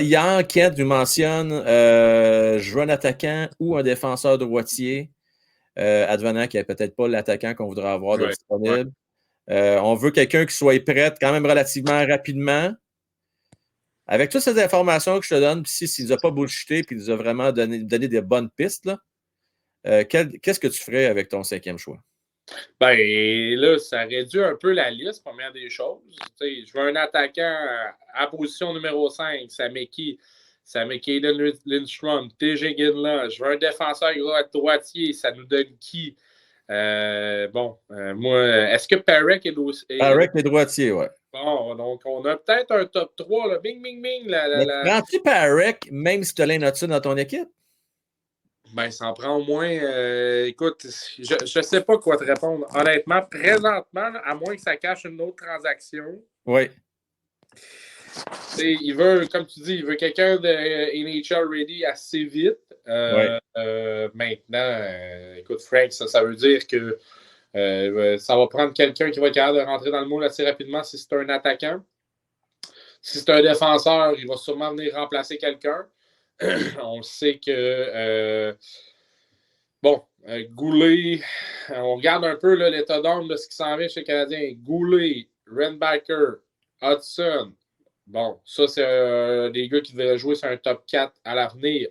Hier, Kent nous mentionne je veux un attaquant ou un défenseur droitier, advenant qu'il n'y a peut-être pas l'attaquant qu'on voudrait avoir de disponible. On veut quelqu'un qui soit prêt quand même relativement rapidement. Avec toutes ces informations que je te donne, puis s'il ne nous a pas bullshité et qu'il nous a vraiment donné des bonnes pistes, là, qu'est-ce que tu ferais avec ton 5e choix? Ben là, ça réduit un peu la liste, première des choses. Je veux un attaquant à position numéro 5, ça met qui? Ça met Caden Lindstrom, TJ Ginla. Je veux un défenseur droitier, ça nous donne qui? Moi, est-ce que Parek est aussi. Parek est droitier, ouais. Bon, donc on a peut-être un top 3, là. Bing, bing, bing. Prends-tu Parek, même si tu as Lane Hudson dans ton équipe? Ben, ça en prend au moins. Écoute, je ne sais pas quoi te répondre. Honnêtement, présentement, à moins que ça cache une autre transaction. Oui. Il veut, comme tu dis, il veut quelqu'un de NHL ready assez vite. Maintenant, écoute, Frank, ça veut dire que ça va prendre quelqu'un qui va être capable de rentrer dans le moule assez rapidement si c'est un attaquant. Si c'est un défenseur, il va sûrement venir remplacer quelqu'un. On sait que Goulet, on regarde un peu l'état d'âme de ce qui s'en vient chez les Canadiens. Goulet, Renbacker, Hudson. Bon, ça, c'est des gars qui devaient jouer sur un top 4 à l'avenir.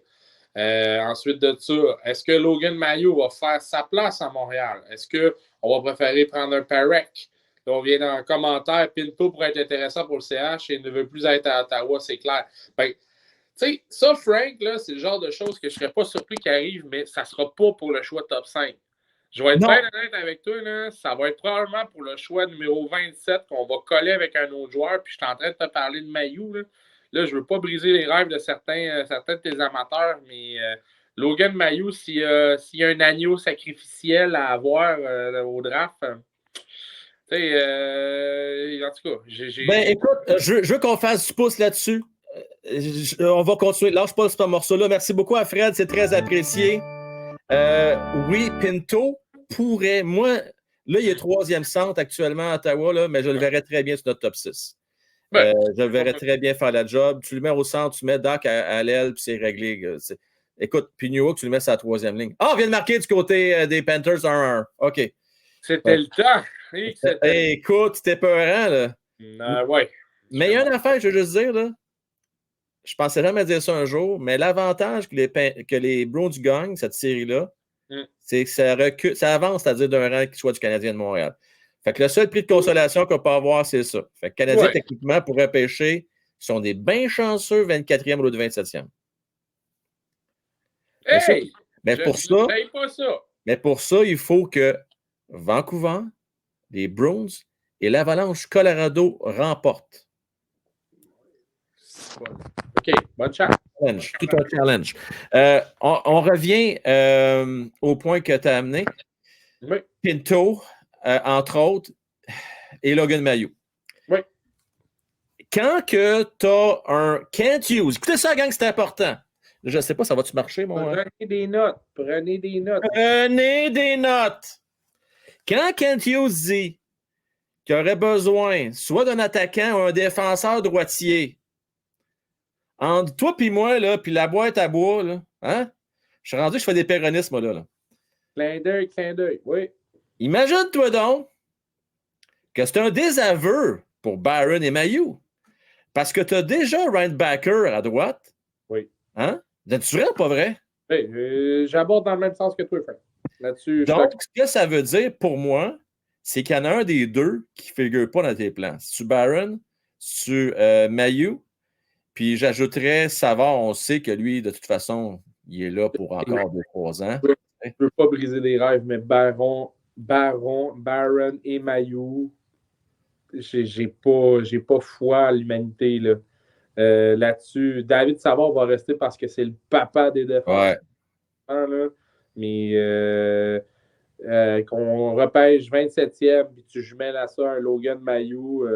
Ensuite de ça, est-ce que Logan Mailloux va faire sa place à Montréal? Est-ce qu'on va préférer prendre un Parek? Là, on vient dans le commentaire. Pinto pourrait être intéressant pour le CH et ne veut plus être à Ottawa, c'est clair. Ben, tu sais, ça, Frank, là, c'est le genre de choses que je ne serais pas surpris qu'il arrive, mais ça ne sera pas pour le choix top 5. Je vais être bien honnête avec toi, là, ça va être probablement pour le choix numéro 27 qu'on va coller avec un autre joueur. Puis je suis en train de te parler de Mailloux. Là, je ne veux pas briser les rêves de certains de tes amateurs, mais Logan Mailloux, s'il y a un agneau sacrificiel à avoir au draft, tu sais, en tout cas, écoute, je veux qu'on fasse du pouce là-dessus. On va continuer. Lâche pas ce morceau-là. Merci beaucoup à Fred, c'est très apprécié. Oui, Pinto pourrait. Moi, là, il est 3e centre actuellement à Ottawa, là, mais je le verrais très bien sur notre top 6. Je le verrais très bien faire la job. Tu le mets au centre, tu mets Doc à l'aile, puis c'est réglé. Écoute, Pigno, tu le mets sur la 3e ligne. Ah, on vient de marquer du côté des Panthers 1-1. OK. C'était le temps. Écoute, c'était peurant, là. Ouais. Mais il y a une affaire, je veux juste dire, là. Je ne pensais jamais dire ça un jour, mais l'avantage que les Browns gagnent, cette série-là, c'est que ça avance, c'est-à-dire d'un rang qui soit du Canadien de Montréal. Fait que le seul prix de consolation qu'on peut avoir, c'est ça. Fait que Canadien, techniquement, pour repêcher, sont des bien chanceux 24e ou 27e. Mais pour ça, il faut que Vancouver, les Bruins et l'Avalanche Colorado remportent. OK, bonne chance. Tout un challenge. On revient au point que tu as amené. Oui. Pinto, entre autres, et Logan Mailloux. Oui. Quand que tu as un Kent Hughes, écoutez ça, gang, c'est important. Je ne sais pas, ça va-tu marcher, mon... Prenez des notes. Prenez des notes. Quand Kent Hughes dit qu'il aurait besoin soit d'un attaquant ou un défenseur droitier, entre toi et moi, là, puis la boîte à bois, là, hein? Je suis rendu, je fais des péronismes, là. Clin d'œil, oui. Imagine-toi donc que c'est un désaveu pour Byron et Mailloux. Parce que tu as déjà Ryan Backer à droite. Oui. Hein? C'est vrai ou pas vrai? Oui, j'aborde dans le même sens que toi, Frank. Là-dessus, donc, ce que ça veut dire pour moi, c'est qu'il y en a un des deux qui ne figure pas dans tes plans. C'est-tu Byron? C'est-tu Mailloux? Puis j'ajouterais Savard, on sait que lui, de toute façon, il est là pour encore 2-3 ans. Je ne veux pas briser des rêves, mais Baron et Mailloux, j'ai pas foi à l'humanité là-dessus. David Savard va rester parce que c'est le papa des défenseurs. Ouais. Mais qu'on repêche 27e puis tu jumelles à ça un Logan Mailloux,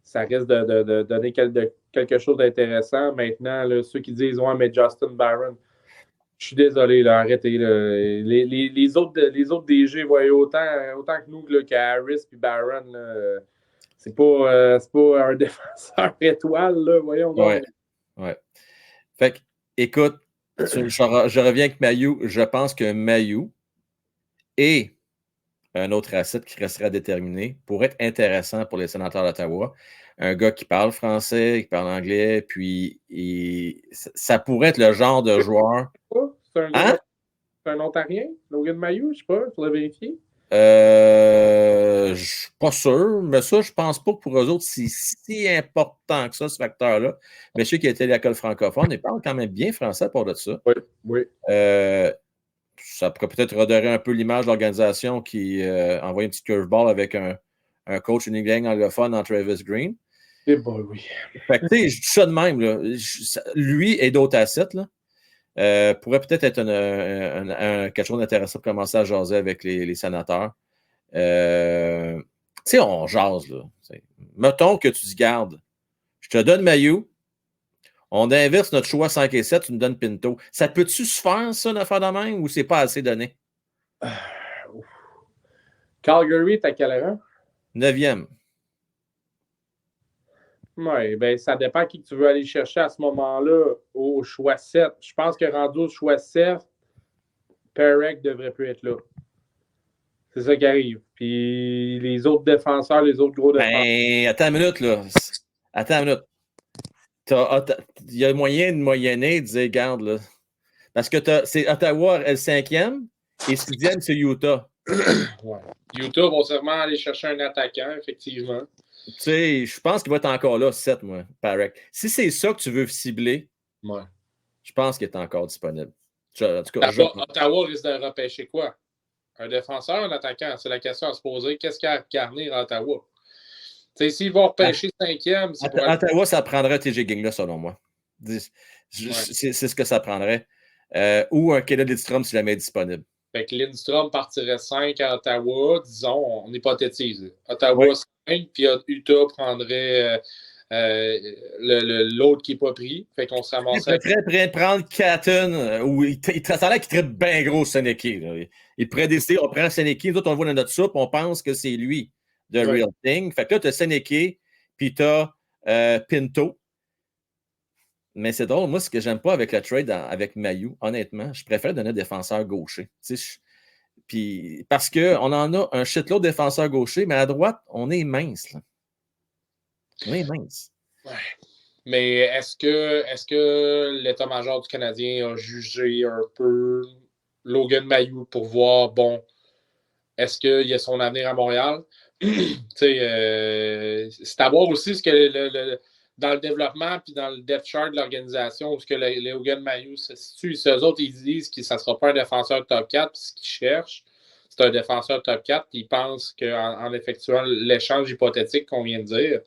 ça risque de donner quelque chose d'intéressant. Maintenant, là, ceux qui disent ouais, mais Justin Barron, je suis désolé, là, arrêtez. Là. Les autres DG voyaient autant que nous qu'Harris et Barron. C'est pas un défenseur étoile, là, voyons donc. Ouais. Ouais. Fait que, écoute, je reviens avec Mailloux. Je pense que Mailloux et un autre asset qui resterait à déterminer pourrait être intéressant pour les sénateurs d'Ottawa. Un gars qui parle français, qui parle anglais, puis ça pourrait être le genre de joueur. C'est un Ontarien, Logan Mailloux, je sais pas, il faudrait vérifier. Je suis pas sûr, mais ça, je pense pas que pour eux autres, c'est si important que ça, ce facteur-là. Mais je sais qu'il a été à l'école francophone, il parle quand même bien français pour de ça. Oui, oui. Ça pourrait peut-être redorer un peu l'image de l'organisation qui envoie une petite curveball avec un coach, une gang anglophone en Travis Green. Eh ben oui. Fait que, tu sais, je dis ça de même, là. Lui et d'autres assets, là, pourrait peut-être être quelque chose d'intéressant pour commencer à jaser avec les sénateurs. Tu sais, on jase, là. T'sais. Mettons que tu dis, garde, je te donne Mailloux, on inverse notre choix 5 et 7, tu me donnes Pinto. Ça peut-tu se faire, ça, une affaire de même, ou c'est pas assez donné? Calgary, t'as quel rang? 9e. Oui, ben ça dépend qui tu veux aller chercher à ce moment-là au choix 7. Je pense que rendu au choix 7, Perek devrait plus être là. C'est ça qui arrive. Puis les autres défenseurs, les autres gros défenseurs. Ben, attends une minute, là. Attends une minute. Il y a moyen de moyenner, de dire, garde, là. Parce que c'est Ottawa est le 5e et 6e, c'est Utah. Ouais. Utah vont sûrement aller chercher un attaquant, effectivement. Tu sais, je pense qu'il va être encore là, 7, moi, Parek. Si c'est ça que tu veux cibler, ouais. Je pense qu'il est encore disponible. En tout cas, Ottawa, Ottawa risque de repêcher quoi? Un défenseur, un attaquant? C'est la question à se poser. Qu'est-ce qu'il y a à garnir à Ottawa? S'ils vont repêcher 5e, c'est pour Ottawa, ça prendrait TJ Gingler, selon moi. C'est ce que ça prendrait. Ou un Kennedy Lidstrom si jamais est disponible. Fait que Lindstrom partirait 5 à Ottawa, disons, on hypothétise. Ottawa 5, puis Utah prendrait l'autre qui n'est pas pris. Fait qu'on se ramasserait. Il est prêt de prendre Catton, ou ça a l'air qu'il traite bien gros Seneki. Il pourrait décider, on prend Seneki, nous autres on le voit dans notre soupe, on pense que c'est lui, the real thing. Fait que là, tu as Seneki, puis tu as Pinto. Mais c'est drôle, moi, ce que j'aime pas avec le trade avec Mailloux, honnêtement, je préfère donner défenseur gaucher. Puis, parce qu'on en a un shitload de défenseur gaucher, mais à droite, on est mince. Là. On est mince. Ouais. Mais est-ce que l'état-major du Canadien a jugé un peu Logan Mailloux pour voir, bon, est-ce qu'il y a son avenir à Montréal? C'est à voir aussi ce que dans le développement puis dans le depth chart de l'organisation où ce que Logan Mailloux se situe. Si eux autres, ils disent que ça ne sera pas un défenseur top 4, puis ce qu'ils cherchent, c'est un défenseur top 4, puis ils pensent qu'en effectuant l'échange hypothétique qu'on vient de dire,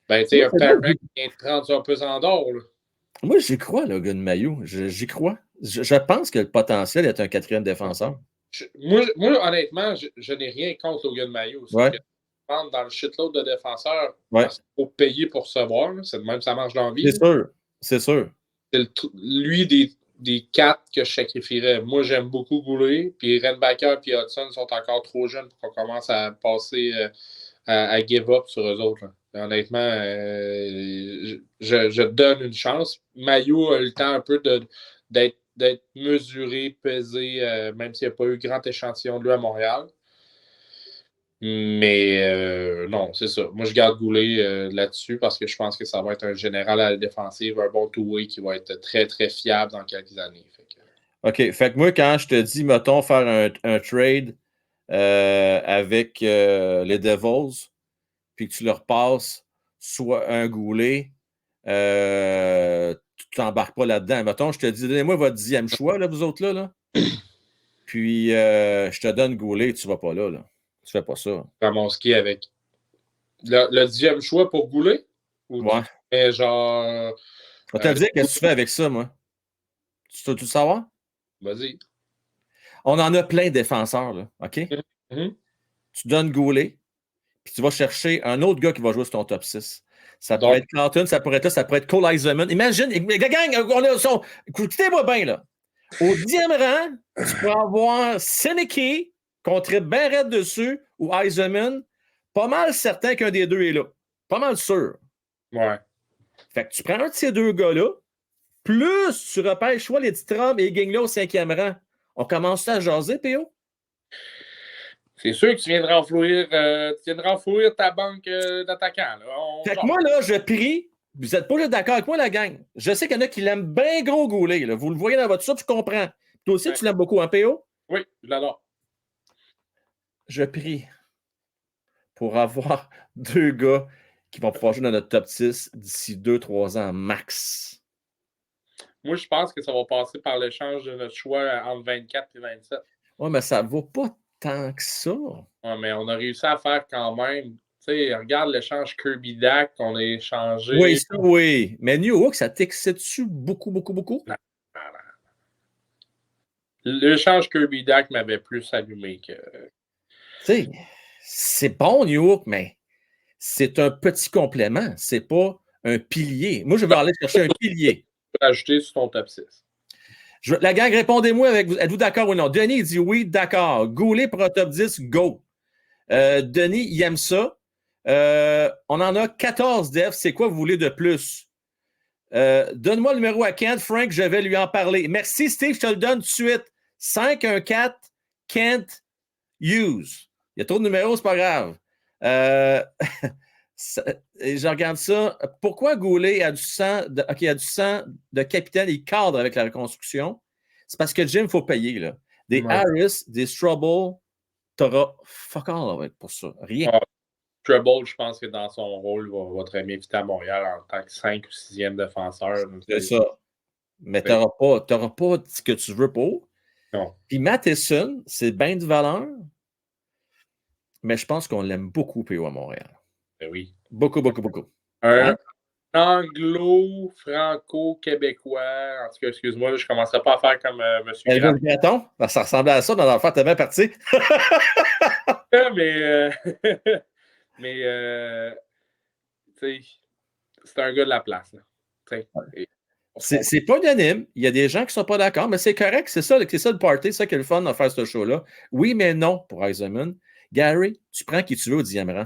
ben, tu sais, un Perek vient de prendre un peu en d'or. Moi, j'y crois, Logan Mailloux. J'y crois. Je pense que le potentiel est un 4e défenseur. Moi, honnêtement, je n'ai rien contre Logan Mailloux. Ouais. Dans le shitload de défenseurs, parce qu'il faut payer pour recevoir. C'est de même ça marche dans la vie. C'est sûr. C'est lui des 4 que je sacrifierais. Moi, j'aime beaucoup Goulet. Puis Renbacker et Hudson sont encore trop jeunes pour qu'on commence à passer à give up sur eux autres. Honnêtement, je donne une chance. Mailloux a eu le temps un peu d'être mesuré, pesé, même s'il n'y a pas eu grand échantillon de lui à Montréal. Mais non, c'est ça. Moi, je garde Goulet là-dessus parce que je pense que ça va être un général à la défensive, un bon two-way qui va être très, très fiable dans quelques années. OK. Fait que moi, quand je te dis, mettons, faire un trade avec les Devils, puis que tu leur passes soit un Goulet, tu t'embarques pas là-dedans. Mettons, je te dis, donnez-moi votre 10e choix, là, vous autres, là. Puis, je te donne Goulet, tu vas pas là. Tu fais pas ça. Ramonski avec le 10e choix pour Goulet? Ouais. Genre. Je vais te dire qu'est-ce que tu fais avec ça, moi. Tu veux tout savoir? Vas-y. On en a plein de défenseurs, là. OK? Mm-hmm. Tu donnes Goulet, puis tu vas chercher un autre gars qui va jouer sur ton top 6. Ça pourrait être Clanton, ça pourrait être Cole Eisenman. Imagine, la gang, écoutez-moi bien, là. Au 10e rang, tu peux avoir Seneki, qu'on tripe bien raide dessus, ou Eisenman. Pas mal certain qu'un des deux est là. Pas mal sûr. Ouais. Fait que tu prends un de ces deux gars-là, plus tu repêches soit les Titram et les Gingla au 5e rang. On commence à jaser, PO? C'est sûr que tu viens de renflouir ta banque d'attaquants. Fait que moi, là, je prie. Vous n'êtes pas d'accord avec moi, la gang. Je sais qu'il y en a qui l'aiment bien gros Goulet. Là. Vous le voyez dans votre soupe, je comprends. Toi aussi, tu l'aimes beaucoup, hein, PO? Oui, je l'adore. Je prie pour avoir deux gars qui vont pouvoir jouer dans notre top 6 d'ici 2-3 ans max. Moi, je pense que ça va passer par l'échange de notre choix entre 24 et 27. Oui, mais ça ne vaut pas tant que ça. Oui, mais on a réussi à faire quand même. Tu sais, regarde l'échange Kirby-Dak qu'on a échangé. Oui, ça, oui. Mais New York, ça t'excite-tu beaucoup, beaucoup, beaucoup? Non. L'échange Kirby-Dak m'avait plus allumé que. Tu sais, c'est bon, New York, mais c'est un petit complément. C'est pas un pilier. Moi, je vais aller chercher un pilier. Tu peux ajouter sur ton top 6. La gang, répondez-moi avec vous. Êtes-vous d'accord ou non? Denis, il dit oui, d'accord. Goulet pour un top 10, go. Denis, il aime ça. On en a 14 def. C'est quoi vous voulez de plus? Donne-moi le numéro à Kent. Frank, je vais lui en parler. Merci, Steve. Je te le donne tout de suite. 514 Kent Hughes. Il y a trop de numéros, c'est pas grave. Je regarde ça. Pourquoi Goulet a du sang de capitaine et cadre avec la reconstruction? C'est parce que Jim, il faut payer. Là. Des Harris, des Strobel, t'auras fuck all pour ça. Rien. Trouble, je pense que dans son rôle, va très bien fitter à Montréal en tant que 5 ou 6e défenseur. C'est ça. Mais tu n'auras pas ce que tu veux pour. Non. Puis Matheson, c'est bien de valeur, mais je pense qu'on l'aime beaucoup, PO, à Montréal. Ben oui. Beaucoup, beaucoup, beaucoup. Un anglo-franco-québécois. En tout cas, excuse-moi, je ne commencerai pas à faire comme M. Elvis Gratton, ça ressemblait à ça dans l'enfant, t'es bien parti. mais tu sais, c'est un gars de la place. C'est pas unanime. Il y a des gens qui ne sont pas d'accord, mais c'est correct. C'est ça le party, c'est ça qui est le fun de faire ce show-là. Oui, mais non pour Eisenman. Gary, tu prends qui tu veux au 10e rang.